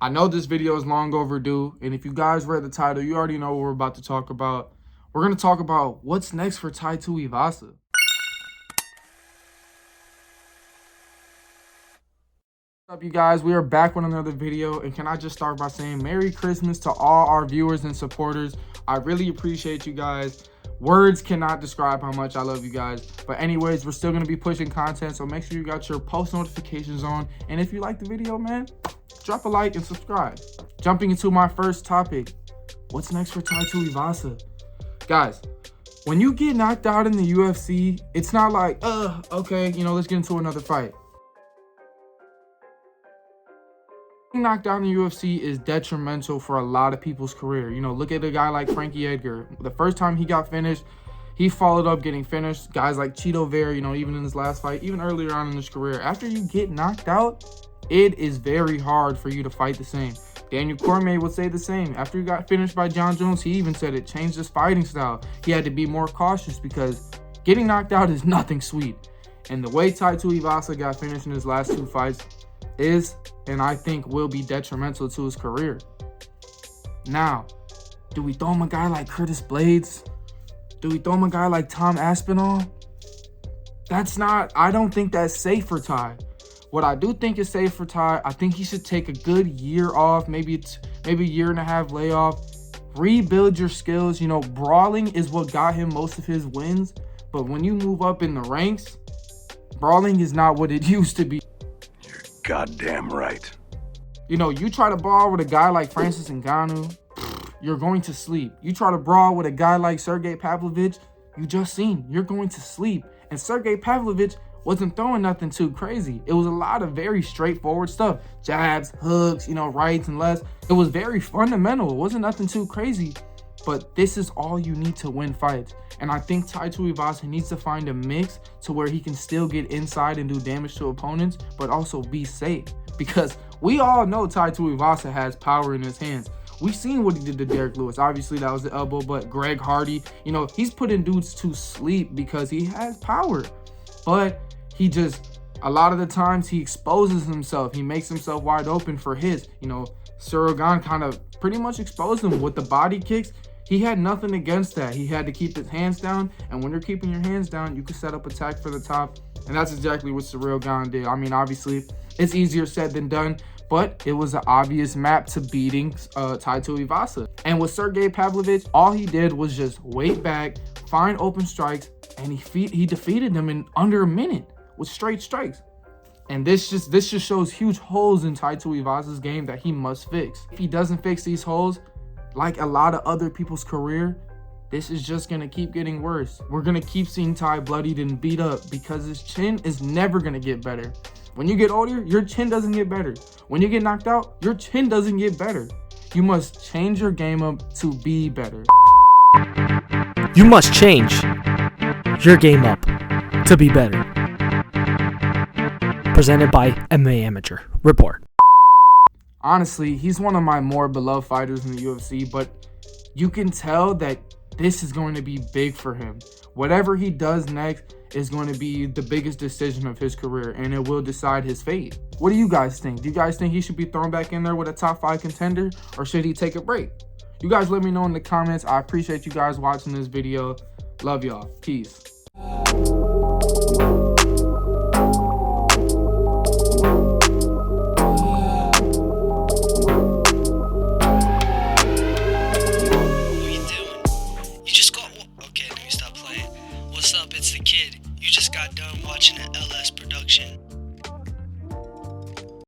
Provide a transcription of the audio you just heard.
I know this video is long overdue, and if you guys read the title, you already know what we're about to talk about. We're going to talk about what's next for Tai-Tuivasa. What's up, you guys? We are back with another video, and can I just start by saying Merry Christmas to all our viewers and supporters. I really appreciate you guys. Words cannot describe how much I love you guys. But anyways, we're still going to be pushing content, so make sure you got your post notifications on. And if you like the video, man, drop a like and subscribe. Jumping into my first topic, what's next for Tai-Tuivasa? Guys, when you get knocked out in the UFC, it's not like, okay, let's get into another fight. Getting knocked out in the UFC is detrimental for a lot of people's career. Look at a guy like Frankie Edgar. The first time he got finished, he followed up getting finished. Guys like Cheeto Vera, even in his last fight, even earlier on in his career. After you get knocked out, it is very hard for you to fight the same. Daniel Cormier would say the same. After he got finished by John Jones, he even said it changed his fighting style. He had to be more cautious because getting knocked out is nothing sweet. And the way Tai-Tuivasa got finished in his last two fights is, and I think will be, detrimental to his career. Now, do we throw him a guy like Curtis Blades? Do we throw him a guy like Tom Aspinall? I don't think that's safe for Tai. What I do think is safe for Tai, I think he should take a good year off, maybe a year and a half layoff, rebuild your skills. Brawling is what got him most of his wins, but when you move up in the ranks, brawling is not what it used to be. You're goddamn right. You try to brawl with a guy like Francis Ngannou, you're going to sleep. You try to brawl with a guy like Sergey Pavlovich, you're going to sleep. And Sergey Pavlovich wasn't throwing nothing too crazy. It was a lot of very straightforward stuff. Jabs, hooks, rights and lefts. It was very fundamental. It wasn't nothing too crazy. But this is all you need to win fights. And I think Tai-Tuivasa needs to find a mix to where he can still get inside and do damage to opponents, but also be safe. Because we all know Tai-Tuivasa has power in his hands. We've seen what he did to Derek Lewis. Obviously, that was the elbow, but Greg Hardy, he's putting dudes to sleep because he has power. But a lot of the times he exposes himself. He makes himself wide open for his. Suragan kind of pretty much exposed him with the body kicks. He had nothing against that. He had to keep his hands down. And when you're keeping your hands down, you can set up attack for the top. And that's exactly what Suragan did. I mean, obviously, it's easier said than done. But it was an obvious map to beating Tai-Tuivasa. And with Sergey Pavlovich, all he did was just wait back, find open strikes, and he defeated them in under a minute with straight strikes. And this just shows huge holes in Tai-Tuivasa's game that he must fix. If he doesn't fix these holes, like a lot of other people's career, this is just going to keep getting worse. We're going to keep seeing Tai bloodied and beat up because his chin is never going to get better. When you get older, your chin doesn't get better. When you get knocked out, your chin doesn't get better. You must change your game up to be better. You must change your game up to be better. Presented by MMA Amateur. Report. Honestly, he's one of my more beloved fighters in the UFC, but you can tell that this is going to be big for him. Whatever he does next is going to be the biggest decision of his career, and it will decide his fate. What do you guys think? Do you guys think he should be thrown back in there with a top 5 contender, or should he take a break? You guys let me know in the comments. I appreciate you guys watching this video. Love y'all. Peace. What's up? It's the kid. You just got done watching an LS production.